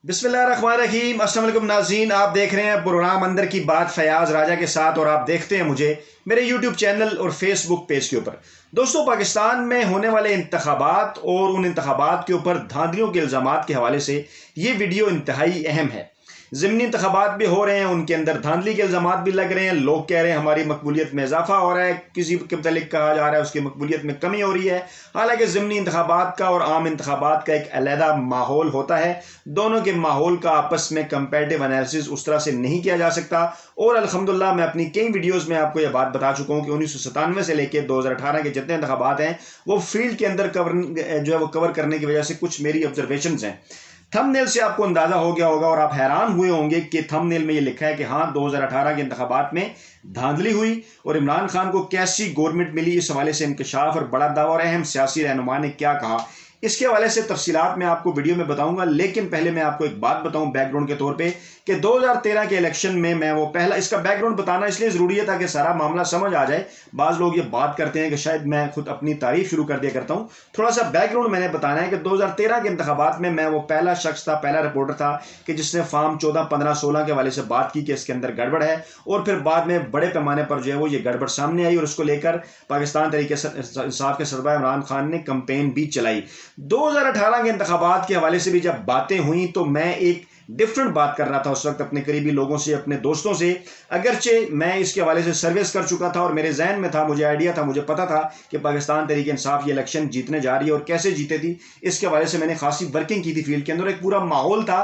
बिस्मिल्लाहिर्रहमानिर्रहीम। अस्सलाम वालेकुम नाज़रीन, आप देख रहे हैं प्रोग्राम अंदर की बात फैयाज राजा के साथ और आप देखते हैं मुझे मेरे यूट्यूब चैनल और फेसबुक पेज के ऊपर। दोस्तों, पाकिस्तान में होने वाले इंतखबात और उन इंतखबात के ऊपर धांधलियों के इल्ज़ामात के हवाले से ये वीडियो इंतहाई अहम है। ज़िमनी इंतखबात भी हो रहे हैं, उनके अंदर धांधली के इल्ज़ामात भी लग रहे हैं। लोग कह रहे हैं हमारी मकबूलियत में इजाफा हो रहा है, किसी के मुतालिक कहा जा रहा है उसकी मकबूलियत में कमी हो रही है। हालांकि ज़िमनी इंतखबात का और आम इंतखबात का एक अलहदा माहौल होता है। दोनों के माहौल का आपस में कंपैरेटिव एनालिसिस उस तरह से नहीं किया जा सकता। और अल्हम्दुलिल्लाह मैं अपनी कई वीडियोज़ में आपको यह बात बता चुका हूँ कि 1997 से लेकर 2018 के जितने इंतखबात हैं वो फील्ड के अंदर कवर करने की वजह से कुछ मेरी ऑब्जर्वेशंस हैं। थंबनेल से आपको अंदाजा हो गया होगा और आप हैरान हुए होंगे कि थंबनेल में ये लिखा है कि हाँ, 2018 के इंतखाबात में धांधली हुई और इमरान खान को कैसी गवर्नमेंट मिली। इस हवाले से इंकशाफ और बड़ा दावा और अहम सियासी रहनुमा ने क्या कहा, इसके हवाले से तफसीलात मैं आपको वीडियो में बताऊंगा। लेकिन पहले मैं आपको एक बात बताऊं बैकग्राउंड के तौर पे कि 2013 के इलेक्शन में मैं वो पहला, इसका बैकग्राउंड बताना इसलिए ज़रूरी है ताकि सारा मामला समझ आ जाए। बाज़ लोग ये बात करते हैं कि शायद मैं खुद अपनी तारीफ शुरू कर दिया करता हूँ। थोड़ा सा बैकग्राउंड मैंने बताना है कि 2013 के इंतखाबात में मैं वो पहला शख्स था, पहला रिपोर्टर था कि जिसने फार्म 14, 15, 16 के हवाले से बात की कि इसके अंदर गड़बड़ है। और फिर बाद में बड़े पैमाने पर जो है वो ये गड़बड़ सामने आई और उसको लेकर पाकिस्तान तहरीक इंसाफ के सरबराह इमरान खान ने कंपेन भी चलाई। 2018 के इंतखाबात के हवाले से भी जब बातें हुई तो मैं एक डिफरेंट बात कर रहा था उस वक्त अपने करीबी लोगों से, अपने दोस्तों से। अगरचे मैं इसके हवाले से सर्विस कर चुका था और मेरे जहन में था, मुझे आइडिया था, मुझे पता था कि पाकिस्तान तहरीक इंसाफ ये इलेक्शन जीतने जा रही है और कैसे जीते थी इसके हवाले से मैंने खासी वर्किंग की थी फील्ड के अंदर। एक पूरा माहौल था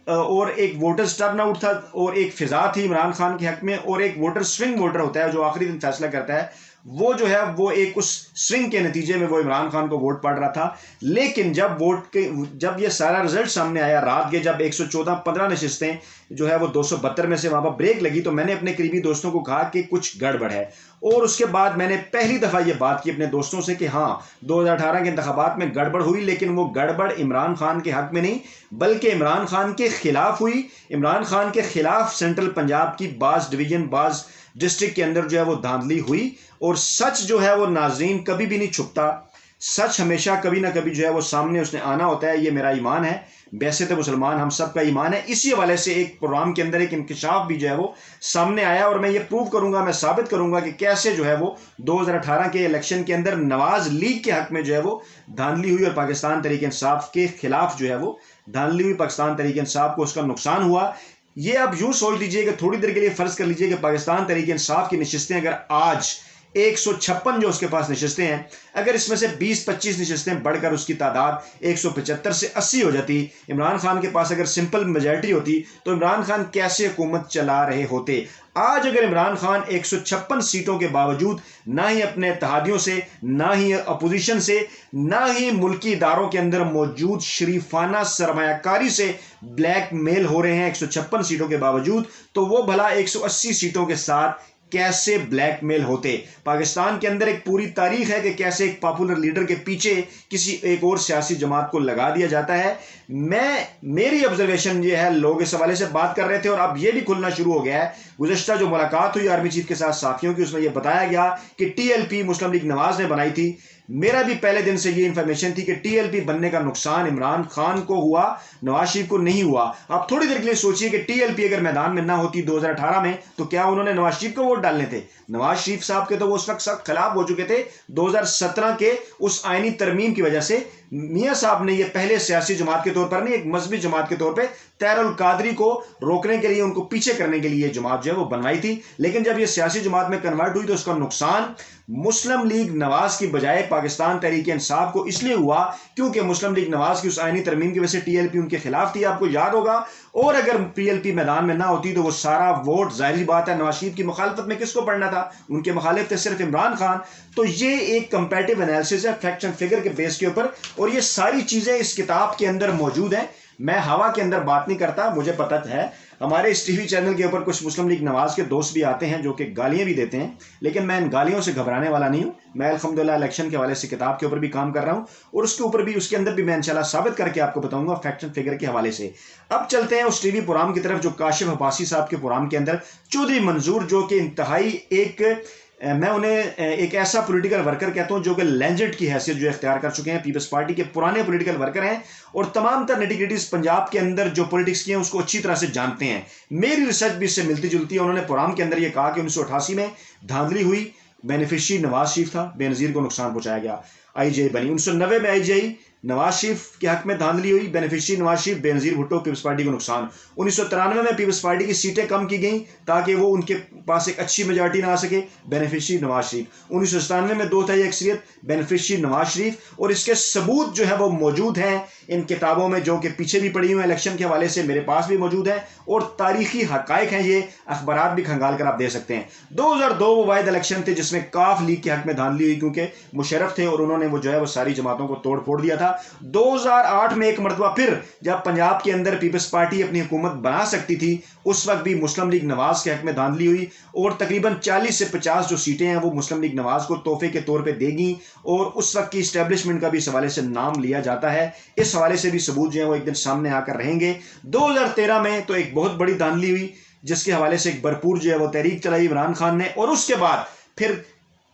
और एक वोटर्स टर्न आउट था और एक फिजा थी इमरान खान के हक में। और एक वोटर स्विंग वोटर होता है जो आखिरी दिन फैसला करता है, वो जो है वो एक उस स्विंग के नतीजे में वो इमरान खान को वोट पड़ रहा था। लेकिन जब ये सारा रिजल्ट सामने आया रात के, जब 114-15 नशिस्तें जो है वो 272 में से वहां पर ब्रेक लगी, तो मैंने अपने करीबी दोस्तों को कहा कि कुछ गड़बड़ है। और उसके बाद मैंने पहली दफा ये बात की अपने दोस्तों से कि हाँ, 2018 के इंतखाबात में गड़बड़ हुई, लेकिन वो गड़बड़ इमरान खान के हक में नहीं बल्कि इमरान खान के खिलाफ हुई। इमरान खान के खिलाफ सेंट्रल पंजाब की बाज डिवीजन, बाज डिस्ट्रिक्ट के अंदर जो है वो धांधली हुई। और सच जो है वो नाजरीन कभी भी नहीं छुपता, सच हमेशा कभी ना कभी जो है वो सामने उसने आना होता है। ये मेरा ईमान है, वैसे तो मुसलमान हम सब का ईमान है। इसी हवाले से एक प्रोग्राम के अंदर एक इंकशाफ भी जो है वो सामने आया और मैं ये प्रूव करूंगा, मैं साबित करूंगा कि कैसे जो है वो 2018 के इलेक्शन के अंदर नवाज लीग के हक में जो है वो धांधली हुई और पाकिस्तान तहरीक इंसाफ के खिलाफ जो है वो धांधली हुई, पाकिस्तान तहरीक इंसाफ को उसका नुकसान हुआ। ये आप यूं सोच लीजिए कि थोड़ी देर के लिए फर्ज कर लीजिए कि पाकिस्तान तहरीक इंसाफ की नशिस्तें अगर आज 156 जो उसके पास नशिस्तें हैं, अगर इसमें से 20-25 नशिस्तें बढ़कर उसकी तादाद 175 से 80 हो जाती, इमरान खान के पास अगर सिंपल मेजॉरिटी होती, तो इमरान खान कैसे हुकूमत चला रहे होते। आज अगर इमरान खान 156 सीटों के बावजूद ना ही अपने इत्तेहादियों से, ना ही अपोजिशन से, ना ही मुल्की इदारों के अंदर मौजूद शरीफाना सरमायाकारी से ब्लैकमेल हो रहे हैं 156 सीटों के बावजूद, तो वो भला 180 सीटों के साथ कैसे ब्लैकमेल होते। पाकिस्तान के अंदर एक पूरी तारीख है कि कैसे एक पॉपुलर लीडर के पीछे किसी एक और सियासी जमात को लगा दिया जाता है। मेरी ऑब्जर्वेशन ये है, लोग इस हवाले से बात कर रहे थे और अब ये भी खुलना शुरू हो गया है। गुज़श्ता जो मुलाकात हुई आर्मी चीफ के साथ साथियों की, उसमें यह बताया गया कि टीएलपी मुस्लिम लीग नवाज ने बनाई थी। मेरा भी पहले दिन से ये इंफॉर्मेशन थी कि टीएलपी बनने का नुकसान इमरान खान को हुआ, नवाज शरीफ को नहीं हुआ। आप थोड़ी देर के लिए सोचिए कि टीएलपी अगर मैदान में ना होती 2018 में, तो क्या उन्होंने नवाज शरीफ को वोट डालने थे? नवाज शरीफ साहब के तो वो उस वक्त सख्त खिलाफ हो चुके थे 2017 के उस आईनी तरमीम की वजह से। मियां साहब ने ये पहले सियासी जमात के तौर पर नहीं, एक मजहबी जमात के तौर पर तैरुल कादरी को रोकने के लिए, उनको पीछे करने के लिए जमात जो है वो बनवाई थी। लेकिन जब ये सियासी जमात में कन्वर्ट हुई तो उसका नुकसान मुस्लिम लीग नवाज की बजाय पाकिस्तान तहरीक इंसाफ को इसलिए हुआ क्योंकि मुस्लिम लीग नवाज की उस आईनी तरमीम की वजह से टीएलपी उनके खिलाफ थी, आपको याद होगा। और अगर टीएलपी मैदान में ना होती तो वो सारा वोट, जाहिर सी बात है, नवाज शरीफ की मुखालफत में किसको पड़ना था? उनके मुखालिफ थे सिर्फ इमरान खान। तो ये एक कंपैरेटिव एनालिसिस है फैक्ट एंड फिगर के बेस के ऊपर, और ये सारी चीजें इस किताब के अंदर मौजूद हैं। मैं हवा के अंदर बात नहीं करता, मुझे पता है हमारे इस टीवी चैनल के ऊपर कुछ मुस्लिम लीग नवाज के दोस्त भी आते हैं जो कि गालियां भी देते हैं, लेकिन मैं इन गालियों से घबराने वाला नहीं हूं। मैं अल्हम्दुलिल्लाह इलेक्शन के हवाले से किताब के ऊपर भी काम कर रहा हूं और उसके ऊपर भी, उसके अंदर भी मैं इंशाल्लाह साबित करके आपको बताऊंगा फैक्ट एंड फिगर के हवाले से। अब चलते हैं उस टीवी प्रोग्राम की तरफ जो काशिफ अब्बासी साहब के प्रोग्राम के अंदर चौधरी मंजूर, जो कि इंतहाई एक मैं उन्हें एक ऐसा पॉलिटिकल वर्कर कहता हूं जो कि लेजेंड की हैसियत जो इख्तियार कर चुके हैं, पीपल्स पार्टी के पुराने पॉलिटिकल वर्कर हैं और तमाम तर निटिग्रिटीज पंजाब के अंदर जो पॉलिटिक्स की हैं उसको अच्छी तरह से जानते हैं। मेरी रिसर्च भी इससे मिलती जुलती है। उन्होंने प्रोग्राम के अंदर यह कहा कि 1988 में धांधली हुई, बेनिफिशियरी नवाज शरीफ था, बेनजीर को नुकसान पहुंचाया गया, आईजीआई बनी। 1990 में आईजीआई नवाज शरीफ के हक में धांधली हुई, beneficiary Nawaz Sharif, Benazir Bhutto, peoples party को नुकसान। 1993 में पीपल्स पार्टी की सीटें कम की गई ताकि वो उनके पास एक अच्छी मेजॉरिटी ना आ सके, बेनिफिशियरी नवाज शरीफ। 1997 में 2/3 अक्सरियत, बेनिफिशियरी नवाज शरीफ। और इसके सबूत जो है वो मौजूद हैं इन किताबों में जो कि पीछे भी पड़ी हुई हैं इलेक्शन के हवाले से, मेरे पास भी मौजूद है और तारीखी हकायक हैं, ये अखबारात भी खंगाल कर आप दे सकते हैं। 2002 वो वाहिद इलेक्शन थे जिसमें काफ लीग के हक में धांधली हुई क्योंकि मुशर्रफ थे और उन्होंने वो जो है वो सारी जमातों को तोड़ फोड़ दिया था। 2008 में एक मरतबा फिर जब पंजाब के अंदर पीपल्स पार्टी अपनी हुकूमत बना सकती थी, उस वक्त भी मुस्लिम लीग नवाज के हक में धांधली हुई और तकरीबन 40 से 50 जो सीटें हैं वो मुस्लिम लीग नवाज को तोहफे के तौर पे देगी और उस वक्त की इस्टेब्लिशमेंट का भी इस हवाले से नाम लिया जाता है। इस हवाले से भी सबूत जो है वो एक दिन सामने आकर रहेंगे। 2013 में तो एक बहुत बड़ी धांधली हुई जिसके हवाले से एक भरपूर जो है वो तहरीक चलाई इमरान खान ने और उसके बाद फिर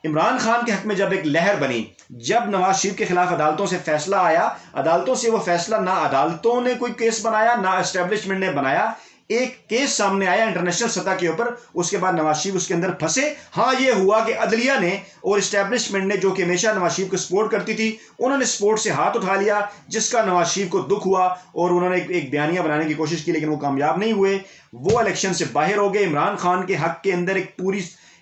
इमरान खान के हक में जब एक लहर बनी, जब नवाज शरीफ के खिलाफ अदालतों से फैसला आया, अदालतों से वो फैसला ना अदालतों ने कोई केस बनाया ना एस्टेब्लिशमेंट ने बनाया, एक केस सामने आया इंटरनेशनल सतह के ऊपर, उसके बाद नवाज शरीफ उसके अंदर फंसे। हाँ, ये हुआ कि अदलिया ने और एस्टेब्लिशमेंट ने जो कि हमेशा नवाज शरीफ को सपोर्ट करती थी, उन्होंने सपोर्ट से हाथ उठा लिया, जिसका नवाज शरीफ को दुख हुआ और उन्होंने एक बयानिया बनाने की कोशिश की लेकिन वो कामयाब नहीं हुए, वो इलेक्शन से बाहर हो गए। इमरान खान के हक के अंदर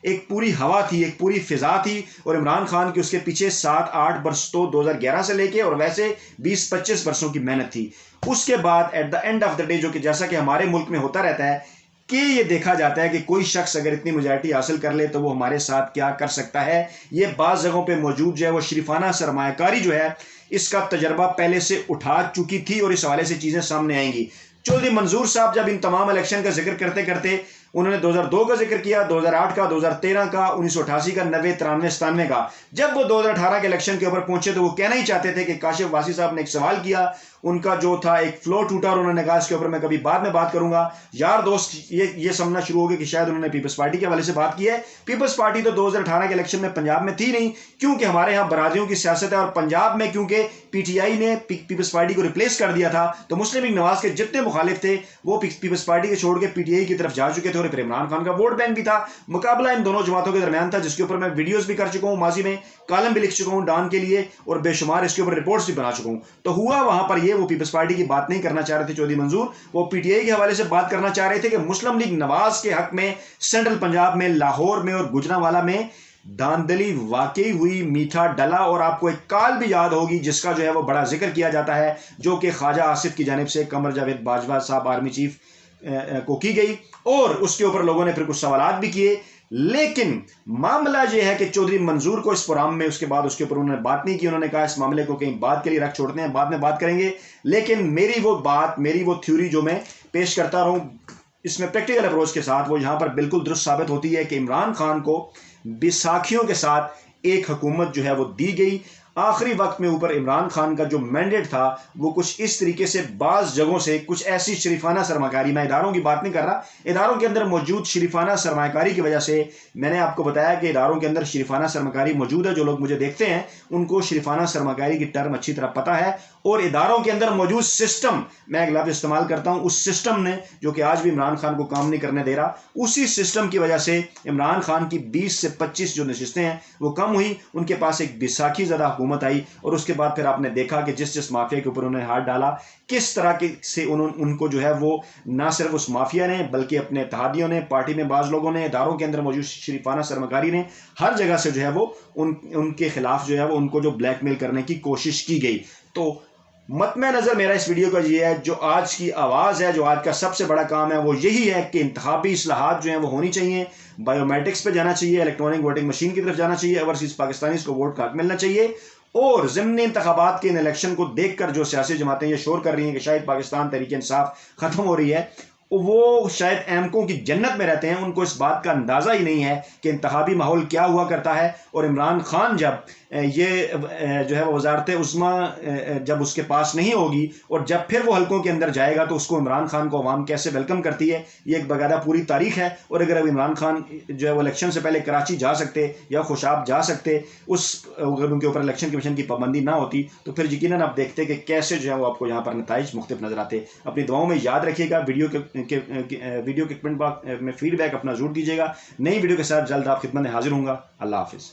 एक पूरी हवा थी, एक पूरी फिजा थी और इमरान खान की उसके पीछे 7-8 वर्ष तो 2011 से लेके और वैसे 20-25 वर्षों की मेहनत थी। उसके बाद at the end of the day जो कि जैसा कि हमारे मुल्क में होता रहता है कि ये देखा जाता है कि कोई शख्स अगर इतनी मेजॉरिटी हासिल कर ले तो वो हमारे साथ क्या कर सकता है। ये बाज़ जगहों पे मौजूद जो है वो शरीफाना सरमायाकारी जो है इसका तजर्बा पहले से उठा चुकी थी और इस हवाले से चीज़ें सामने आएंगी। चौधरी मंजूर साहब जब इन तमाम इलेक्शन का जिक्र करते करते उन्होंने 2002 का जिक्र किया, 2008 का, 2013 का, 1988 का, 90, 93, 97 का। जब वो 2018 के इलेक्शन के ऊपर पहुंचे तो वो कहना ही चाहते थे कि काशिफ वासी साहब ने एक सवाल किया, उनका जो था एक फ्लो टूटा और उन्होंने कहा इसके ऊपर मैं कभी बाद में बात करूंगा। यार दोस्त ये समझना शुरू हो गया कि शायद उन्होंने पीपल्स पार्टी के हवाले से बात की है। पीपल्स पार्टी तो 2018 के इलेक्शन में पंजाब में थी नहीं क्योंकि हमारे यहाँ बरादरियों की सियासत है और पंजाब में क्योंकि पीटीआई ने पीपल्स पार्टी को रिप्लेस कर दिया था तो मुस्लिम लीग नवाज के जितने मुखालिफ थे वो पीपल्स पार्टी के छोड़ के पीटीआई की तरफ जा चुके थे और फिर इमरान खान का वोट बैंक भी था। मुकाबला इन दोनों जमातों के दरमियान था जिसके ऊपर मैं वीडियोस भी कर चुका हूं, माजी में कॉलम भी लिख चुका हूं डॉन के लिए और बेशुमार इसके ऊपर रिपोर्ट्स भी बना चुका हूं। तो हुआ वहां पर ये, वो पीपल्स पार्टी की बात नहीं करना चाह रहे थे चौधरी मंजूर, वो पीटीआई के हवाले से बात करना चाह रहे थे कि मुस्लिम लीग नवाज के हक में सेंट्रल पंजाब में, लाहौर में और गुजरांवाला में धांधली वाकई हुई, मीठा डला। और आपको एक काल भी याद होगी जिसका जो है वो बड़ा जिक्र किया जाता है जो कि ख्वाजा आसिफ की जानिब से कमर जावेद बाजवा साहब आर्मी चीफ को की गई और उसके ऊपर लोगों ने फिर कुछ सवालात भी किए। लेकिन मामला यह है कि चौधरी मंजूर को इस प्रोग्राम में उसके बाद उसके ऊपर उन्होंने बात नहीं की। उन्होंने कहा इस मामले को कहीं बात के लिए रख छोड़ते हैं, बाद में बात करेंगे। लेकिन मेरी वो थ्योरी जो मैं पेश करता रहूं इसमें प्रैक्टिकल अप्रोच के साथ, वो यहां पर बिल्कुल दुरुस्त साबित होती है कि इमरान खान को बैसाखियों के साथ एक हुकूमत जो है वो दी गई। आखिरी वक्त में ऊपर इमरान खान का जो मैंडेट था वो कुछ इस तरीके से बाज़ जगहों से कुछ ऐसी शरीफाना सरमाकारी, मैं इदारों की बात नहीं कर रहा, इदारों के अंदर मौजूद शरीफाना सरमाकारी की वजह से, मैंने आपको बताया कि इदारों के अंदर शरीफाना सरमाकारी मौजूद है। जो लोग मुझे देखते हैं उनको शरीफाना सरमाकारी की टर्म अच्छी तरह पता है और इदारों के अंदर मौजूद सिस्टम, मैं एक लफ्ज़ इस्तेमाल करता हूं, उस सिस्टम ने जो कि आज भी इमरान खान को काम नहीं करने दे रहा, उसी सिस्टम की वजह से इमरान खान की 20 से 25 जो नशिस्तें हैं वो कम हुई। उनके पास एक बैसाखी ज़्यादा हुकूमत आई और उसके बाद फिर आपने देखा कि जिस माफिया के ऊपर उन्होंने हाथ डाला, किस तरह के से उनको जो है वो ना सिर्फ उस माफिया ने बल्कि अपने इत्तेहादियों ने, पार्टी में बाज़ लोगों ने, इदारों के अंदर मौजूद शरीफाना सरमाकारी ने, हर जगह से जो है वो उनके खिलाफ जो है वो उनको जो ब्लैकमेल करने की कोशिश की गई। तो मतमे नज़र मेरा इस वीडियो का ये है, जो आज की आवाज़ है, जो आज का सबसे बड़ा काम है वो यही है कि इंतखाबी इस्लाहात जो हैं वो होनी चाहिए, बायोमेट्रिक्स पे जाना चाहिए, इलेक्ट्रॉनिक वोटिंग मशीन की तरफ जाना चाहिए, ओवरसीज पाकिस्तानीज़ को वोट का हक मिलना चाहिए। और ज़िमनी इंतखाबात के इन इलेक्शन को देखकर जो सियासी जमातें ये शोर कर रही हैं कि शायद पाकिस्तान तहरीक इंसाफ ख़त्म हो रही है, वो शायद एमकों की जन्नत में रहते हैं, उनको इस बात का अंदाज़ा ही नहीं है कि इंतखाबी माहौल क्या हुआ करता है। और इमरान खान जब ये जो है वजारत उस्मा जब उसके पास नहीं होगी और जब फिर वो हलकों के अंदर जाएगा तो उसको इमरान खान को अवाम कैसे वेलकम करती है, ये एक बाकायदा पूरी तारीख है। और अगर अब इमरान खान जो है वो इलेक्शन से पहले कराची जा सकते या खुशाब जा सकते, अगर उनके ऊपर इलेक्शन कमीशन की पाबंदी ना होती, तो फिर यकीनन आप देखते कि कैसे जो है वो आपको यहाँ पर नताइज मुख्तलिफ नजर आते। अपनी दुआओं में याद रखिएगा। वीडियो के कमेंट बॉक्स में फीडबैक अपना जरूर दीजिएगा। नई वीडियो के साथ जल्द आप खिदमत में हाजिर होऊंगा। अल्लाह हाफिज़।